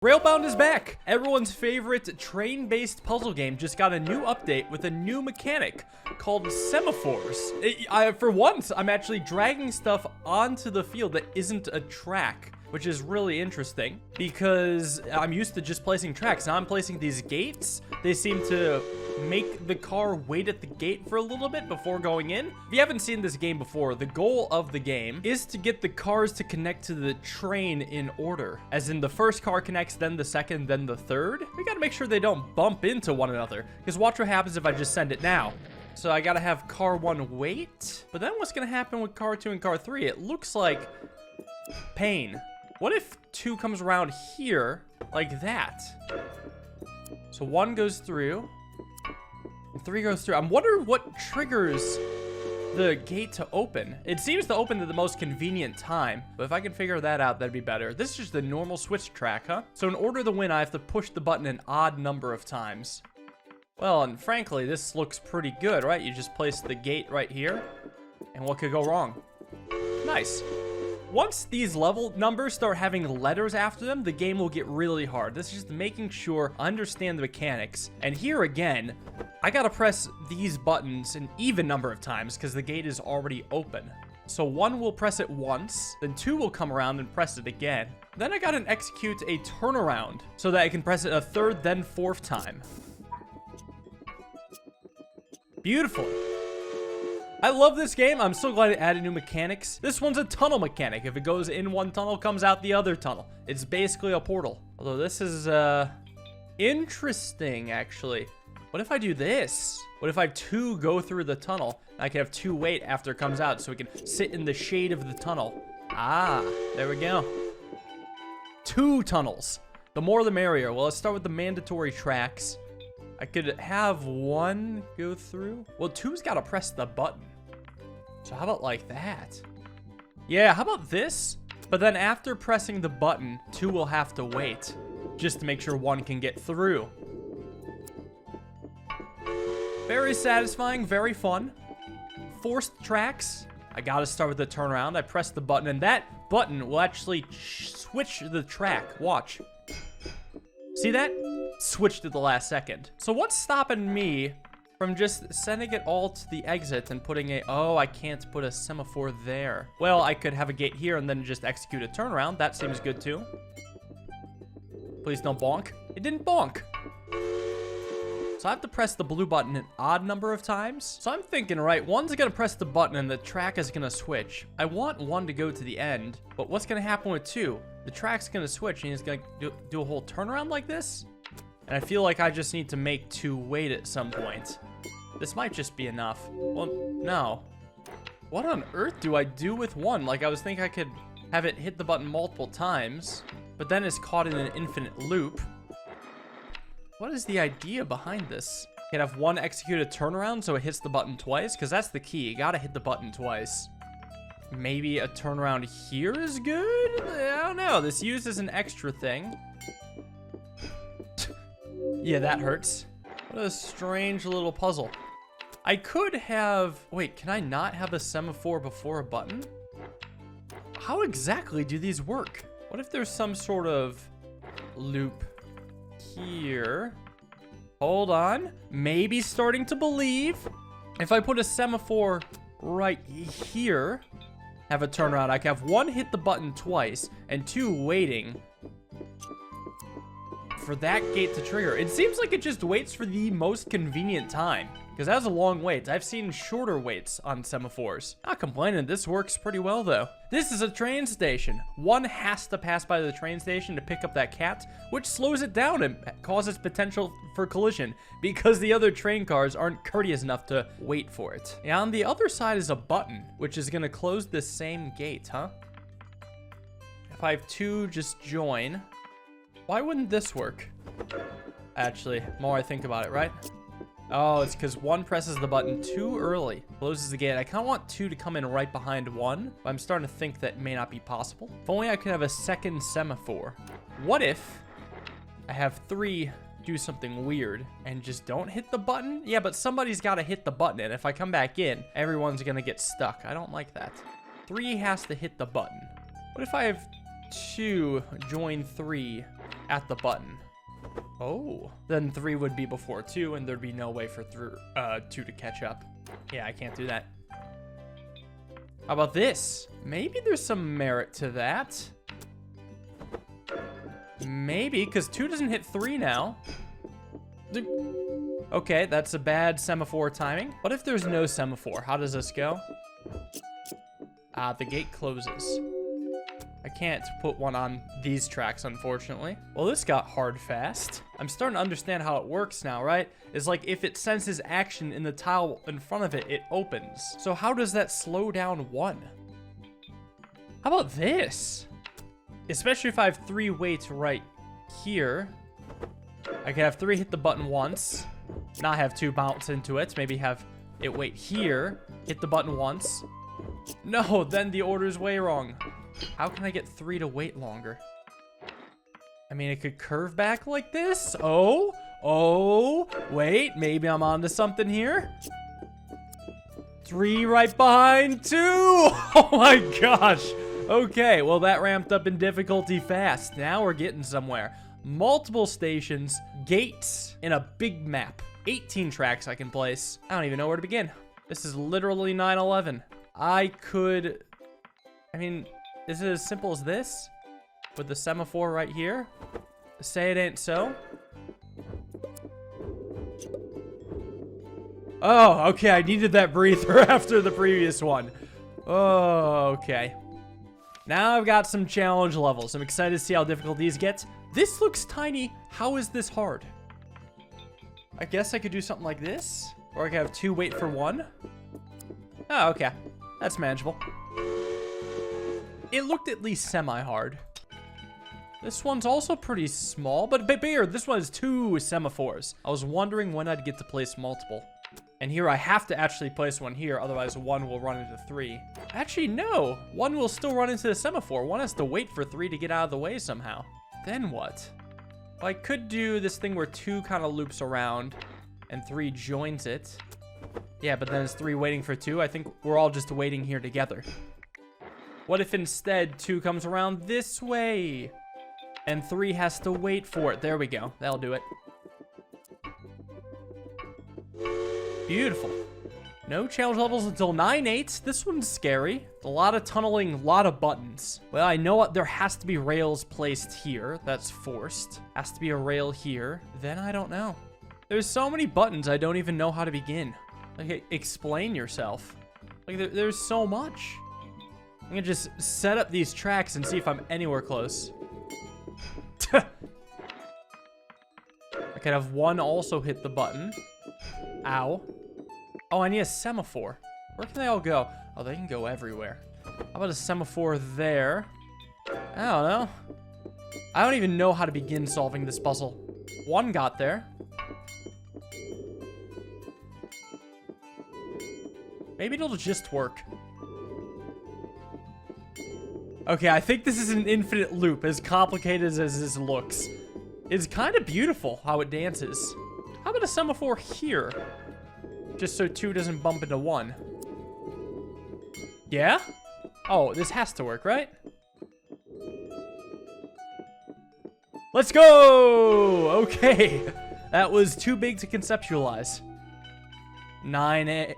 Railbound is back! Everyone's favorite train-based puzzle game just got a new update with a new mechanic called semaphores. For once, I'm actually dragging stuff onto the field that isn't a track, which is really interesting because I'm used to just placing tracks. Now I'm placing these gates. They seem to make the car wait at the gate for a little bit before going in. If you haven't seen this game before, the goal of the game is to get the cars to connect to the train in order. As in the first car connects, then the second, then the third. We gotta make sure they don't bump into one another, because watch what happens if I just send it now. So I gotta have car 1 wait, but then what's gonna happen with car 2 and car 3? It looks like pain. What if 2 comes around here like that? So 1 goes through, and 3 goes through. I'm wondering what triggers the gate to open. It seems to open at the most convenient time, but if I can figure that out, that'd be better. This is just the normal switch track, huh? So in order to win, I have to push the button an odd number of times. Well, and frankly, this looks pretty good, right? You just place the gate right here, and what could go wrong? Nice. Once these level numbers start having letters after them, the game will get really hard. This is just making sure I understand the mechanics. And here again, I gotta press these buttons an even number of times because the gate is already open. So 1 will press it once, then 2 will come around and press it again. Then I gotta execute a turnaround so that I can press it a 3rd, then 4th time. Beautiful. I love this game. I'm so glad it added new mechanics. This one's a tunnel mechanic. If it goes in one tunnel, comes out the other tunnel. It's basically a portal. Although this is interesting, actually. What if I do this? What if I have 2 go through the tunnel? I can have 2 wait after it comes out so we can sit in the shade of the tunnel. Ah, there we go. 2 tunnels. The more the merrier. Well, let's start with the mandatory tracks. I could have 1 go through. Well, 2's got to press the button. So how about like that? Yeah, how about this? But then after pressing the button, 2 will have to wait just to make sure 1 can get through. Very satisfying, very fun. Forced tracks. I got to start with the turnaround. I press the button, and that button will actually switch the track. Watch. See that? Switched at the last second. So what's stopping me from just sending it all to the exit and putting a... Oh, I can't put a semaphore there. Well, I could have a gate here and then just execute a turnaround. That seems good too. Please don't bonk. It didn't bonk. So I have to press the blue button an odd number of times. So I'm thinking, right, 1's gonna press the button and the track is gonna switch. I want 1 to go to the end, but what's gonna happen with 2? The track's gonna switch and it's gonna do a whole turnaround like this. And I feel like I just need to make 2 wait at some point. This might just be enough. Well, no. What on earth do I do with 1? Like, I was thinking I could have it hit the button multiple times, but then it's caught in an infinite loop. What is the idea behind this? Can have 1 execute a turnaround so it hits the button twice? Because that's the key. You gotta hit the button twice. Maybe a turnaround here is good? I don't know. This uses an extra thing. Yeah, that hurts. What a strange little puzzle. I could have... Wait, can I not have a semaphore before a button? How exactly do these work? What if there's some sort of loop here? Hold on. Maybe starting to believe. If I put a semaphore right here, have a turnaround, I can have 1 hit the button twice and 2 waiting for that gate to trigger. It seems like it just waits for the most convenient time, because that's a long wait. I've seen shorter waits on semaphores. Not complaining, this works pretty well though. This is a train station. 1 has to pass by the train station to pick up that cat, which slows it down and causes potential for collision because the other train cars aren't courteous enough to wait for it. And on the other side is a button, which is gonna close the same gate, huh? If I have 2 just join, why wouldn't this work? Actually, the more I think about it, right? Oh, it's because 1 presses the button too early. Closes the gate. I kind of want 2 to come in right behind 1, but I'm starting to think that may not be possible. If only I could have a second semaphore. What if I have 3 do something weird and just don't hit the button? Yeah, but somebody's got to hit the button, and if I come back in, everyone's going to get stuck. I don't like that. 3 has to hit the button. What if I have 2 join 3 at the button. Oh, then 3 would be before 2, and there'd be no way for 2 to catch up. Yeah, I can't do that. How about this? Maybe there's some merit to that. Maybe, because 2 doesn't hit 3 now. Okay, that's a bad semaphore timing. What if there's no semaphore? How does this go? The gate closes. I can't put one on these tracks, unfortunately. Well, this got hard fast. I'm starting to understand how it works now, right? It's like if it senses action in the tile in front of it, it opens. So how does that slow down 1? How about this? Especially if I have 3 weights right here. I can have 3 hit the button once, not have 2 bounce into it. Maybe have it wait here, hit the button once. No, then the order's way wrong. How can I get 3 to wait longer? I mean, it could curve back like this. Oh, wait, maybe I'm onto something here. 3 right behind 2. Oh my gosh. Okay, well, that ramped up in difficulty fast. Now we're getting somewhere. Multiple stations, gates, in a big map. 18 tracks I can place. I don't even know where to begin. This is literally 9/11. I mean, is it as simple as this? With the semaphore right here? Say it ain't so. Oh, okay, I needed that breather after the previous one. Oh, okay. Now I've got some challenge levels. I'm excited to see how difficult these get. This looks tiny. How is this hard? I guess I could do something like this. Or I could have 2 wait for 1. Oh, okay. That's manageable. It looked at least semi-hard. This one's also pretty small, but a bit bigger. This one has 2 semaphores. I was wondering when I'd get to place multiple. And here I have to actually place one here, otherwise 1 will run into 3. Actually, no. 1 will still run into the semaphore. 1 has to wait for 3 to get out of the way somehow. Then what? Well, I could do this thing where 2 kind of loops around and 3 joins it. Yeah, but then it's 3 waiting for 2. I think we're all just waiting here together. What if instead 2 comes around this way and 3 has to wait for it? There we go. That'll do it. Beautiful. No challenge levels until 9/8. This one's scary. A lot of tunneling, a lot of buttons. Well, I know what there has to be rails placed here. That's forced. Has to be a rail here. Then I don't know. There's so many buttons, I don't even know how to begin. Like, explain yourself. Like, there's so much. I'm gonna just set up these tracks and see if I'm anywhere close. I could have 1 also hit the button. Ow. Oh, I need a semaphore. Where can they all go? Oh, they can go everywhere. How about a semaphore there? I don't know. I don't even know how to begin solving this puzzle. 1 got there. Maybe it'll just work. Okay, I think this is an infinite loop, as complicated as this looks. It's kind of beautiful how it dances. How about a semaphore here? Just so 2 doesn't bump into 1. Yeah? Oh, this has to work, right? Let's go! Okay. That was too big to conceptualize. 9A.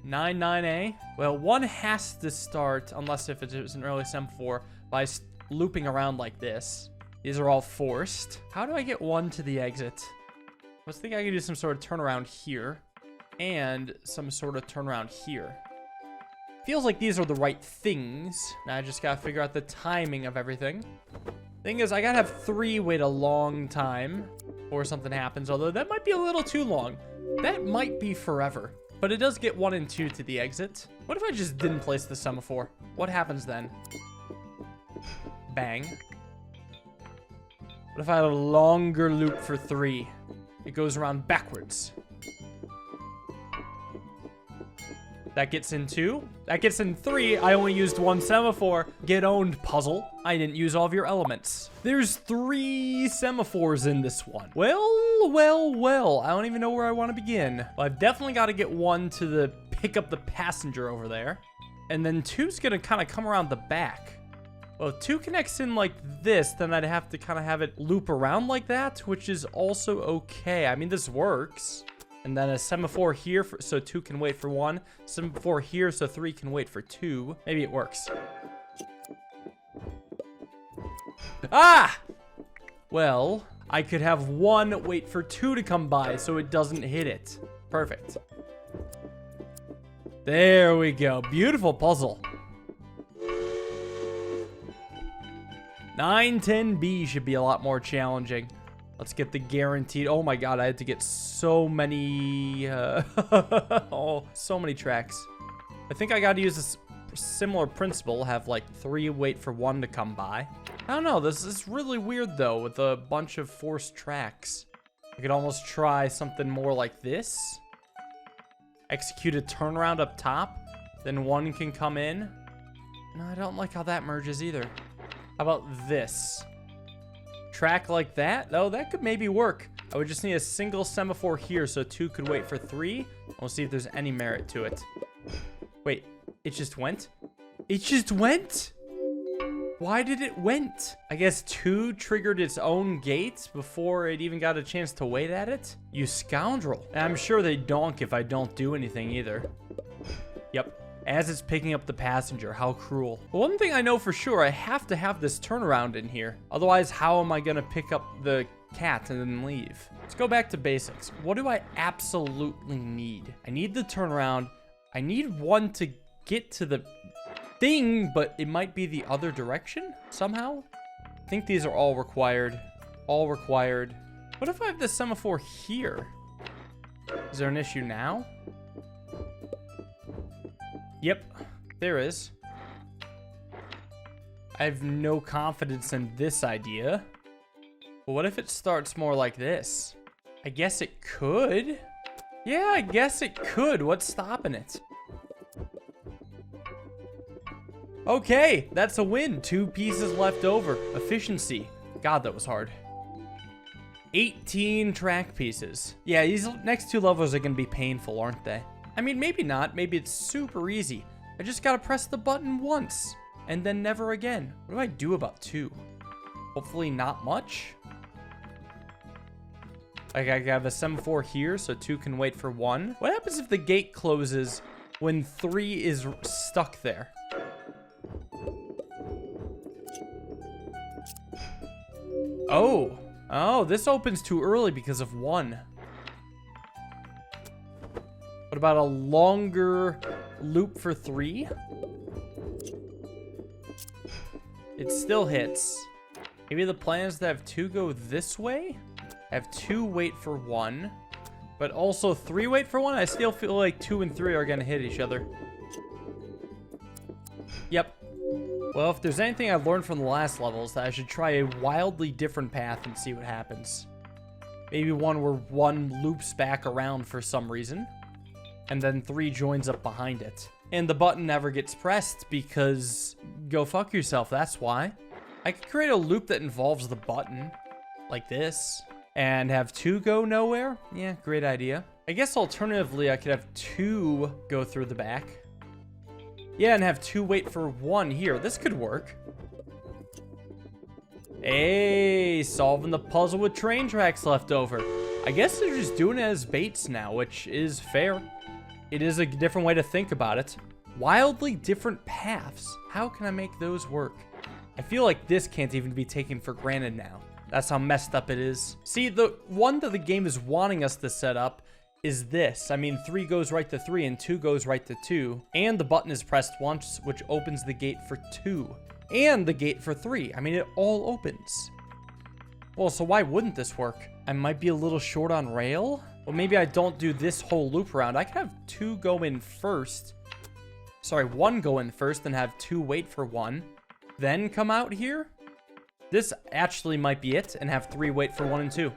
9A. Well, 1 has to start, unless if it's an early semaphore, by looping around like this. These are all forced. How do I get 1 to the exit? I was thinking I could do some sort of turnaround here. And some sort of turnaround here. Feels like these are the right things. Now I just gotta figure out the timing of everything. Thing is, I gotta have 3 wait a long time before something happens. Although that might be a little too long. That might be forever. But it does get 1 and 2 to the exit. What if I just didn't place the semaphore? What happens then? Bang. What if I had a longer loop for 3? It goes around backwards. That gets in 2. That gets in 3. I only used 1 semaphore. Get owned, puzzle. I didn't use all of your elements. There's 3 semaphores in this one. Well. I don't even know where I want to begin. Well, I've definitely got to get 1 to pick up the passenger over there. And then 2's going to kind of come around the back. Well, if 2 connects in like this, then I'd have to kind of have it loop around like that, which is also okay. I mean, this works. And then a semaphore here so 2 can wait for 1. Semaphore here so 3 can wait for 2. Maybe it works. Ah! Well, I could have 1 wait for 2 to come by so it doesn't hit it. Perfect. There we go. Beautiful puzzle. 910B should be a lot more challenging. Let's get the guaranteed. Oh my god, I had to get so many oh, so many tracks. I think I got to use this similar principle, have like 3 wait for 1 to come by. I don't know, this is really weird though with a bunch of forced tracks. I could almost try something more like this. Execute a turnaround up top, then 1 can come in. No, I don't like how that merges either. How about this? Track like that? Oh, that could maybe work. I would just need a single semaphore here so 2 could wait for 3. We'll see if there's any merit to it. Wait, it just went? It just went? Why did it went? I guess 2 triggered its own gates before it even got a chance to wait at it? You scoundrel. And I'm sure they donk if I don't do anything either. Yep. As it's picking up the passenger, how cruel. But one thing I know for sure, I have to have this turnaround in here. Otherwise, how am I gonna pick up the cat and then leave? Let's go back to basics. What do I absolutely need? I need the turnaround. I need 1 to get to the thing, but it might be the other direction somehow. I think these are all required. All required. What if I have the semaphore here? Is there an issue now? Yep, there is. I have no confidence in this idea. But what if it starts more like this? I guess it could. Yeah, I guess it could. What's stopping it? Okay, that's a win. 2 pieces left over. Efficiency. God, that was hard. 18 track pieces. Yeah, these next 2 levels are going to be painful, aren't they? I mean, maybe not. Maybe it's super easy. I just gotta press the button once, and then never again. What do I do about 2? Hopefully not much. Like, I have a semaphore here, so 2 can wait for 1. What happens if the gate closes when 3 is stuck there? Oh. Oh, this opens too early because of 1. What about a longer loop for 3? It still hits. Maybe the plan is to have 2 go this way? Have 2 wait for 1. But also 3 wait for 1? I still feel like 2 and 3 are going to hit each other. Yep. Well, if there's anything I've learned from the last levels, that I should try a wildly different path and see what happens. Maybe one where 1 loops back around for some reason. And then 3 joins up behind it. And the button never gets pressed because go fuck yourself, that's why. I could create a loop that involves the button, like this, and have 2 go nowhere. Yeah, great idea. I guess alternatively, I could have 2 go through the back. Yeah, and have 2 wait for 1 here. This could work. Hey, solving the puzzle with train tracks left over. I guess they're just doing it as baits now, which is fair. It is a different way to think about it. Wildly different paths. How can I make those work? I feel like this can't even be taken for granted now. That's how messed up it is. See, the one that the game is wanting us to set up is this. I mean, 3 goes right to 3 and 2 goes right to 2. And the button is pressed once, which opens the gate for 2. And the gate for 3. I mean, it all opens. Well, so why wouldn't this work? I might be a little short on rail. Well, maybe I don't do this whole loop around. I could have 2 go in first. Sorry, 1 go in first and have 2 wait for 1. Then come out here. This actually might be it and have 3 wait for 1 and 2.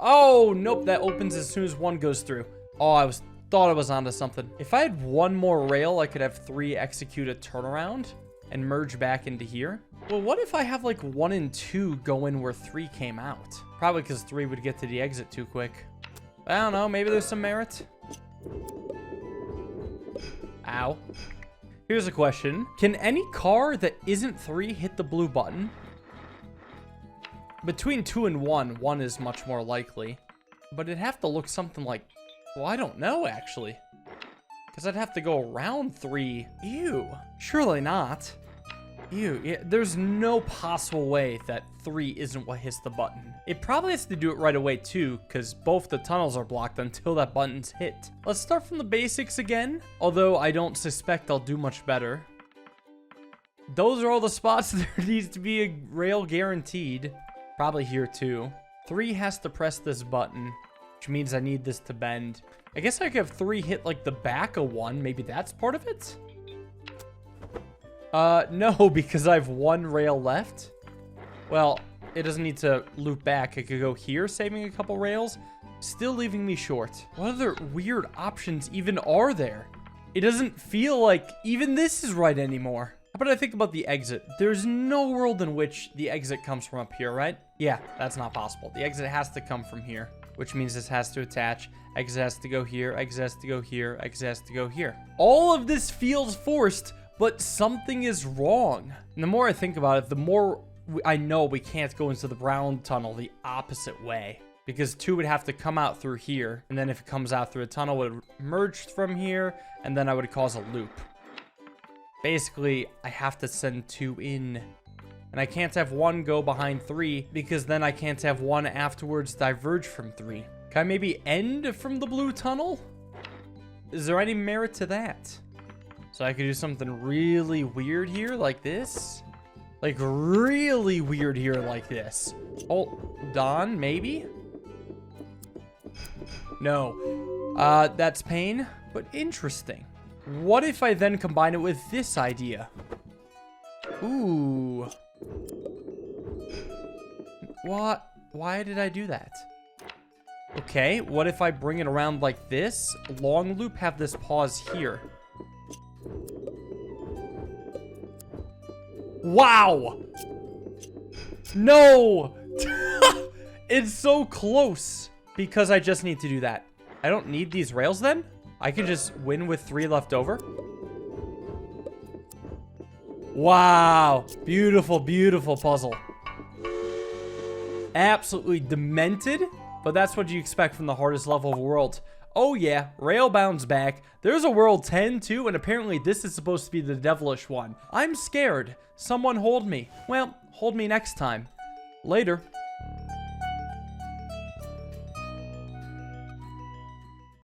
Oh, nope, that opens as soon as 1 goes through. Oh, thought I was onto something. If I had 1 more rail, I could have 3 execute a turnaround and merge back into here. Well, what if I have like 1 and 2 go in where 3 came out? Probably because 3 would get to the exit too quick. I don't know, maybe there's some merit. Ow. Here's a question. Can any car that isn't 3 hit the blue button? Between 2 and 1, 1 is much more likely. But it'd have to look something like... Well, I don't know, actually. Because I'd have to go around 3. Ew. Surely not. Ew. Yeah, there's no possible way that 3 isn't what hits the button. It probably has to do it right away, too, because both the tunnels are blocked until that button's hit. Let's start from the basics again. Although I don't suspect I'll do much better. Those are all the spots there needs to be a rail guaranteed. Probably here, too. 3 has to press this button, which means I need this to bend. I guess I could have 3 hit, like, the back of 1. Maybe that's part of it? No, because I have 1 rail left. Well, it doesn't need to loop back. It could go here, saving a couple rails. Still leaving me short. What other weird options even are there? It doesn't feel like even this is right anymore. How about I think about the exit? There's no world in which the exit comes from up here, right? Yeah, that's not possible. The exit has to come from here, which means this has to attach. Exit has to go here, exit has to go here, exit has to go here. All of this feels forced, but something is wrong. And the more I think about it, the more I know we can't go into the brown tunnel the opposite way. Because 2 would have to come out through here, and then if it comes out through a tunnel, it would merge from here, and then I would cause a loop. Basically, I have to send 2 in. And I can't have 1 go behind 3, because then I can't have 1 afterwards diverge from 3. Can I maybe end from the blue tunnel? Is there any merit to that? So I could do something really weird here, like this? Like, really weird here, like this. Hold on, maybe? No. That's pain, but interesting. What if I then combine it with this idea? Ooh. What? Why did I do that? Okay, what if I bring it around like this? Long loop, have this pause here. Wow! No! It's so close. Because I just need to do that. I don't need these rails then? I can just win with 3 left over? Wow. Beautiful, beautiful puzzle. Absolutely demented, but that's what you expect from the hardest level of the world. Oh yeah, Railbound's back. There's a world 10 too, and apparently this is supposed to be the devilish one. I'm scared. Someone hold me. Well, hold me next time. Later.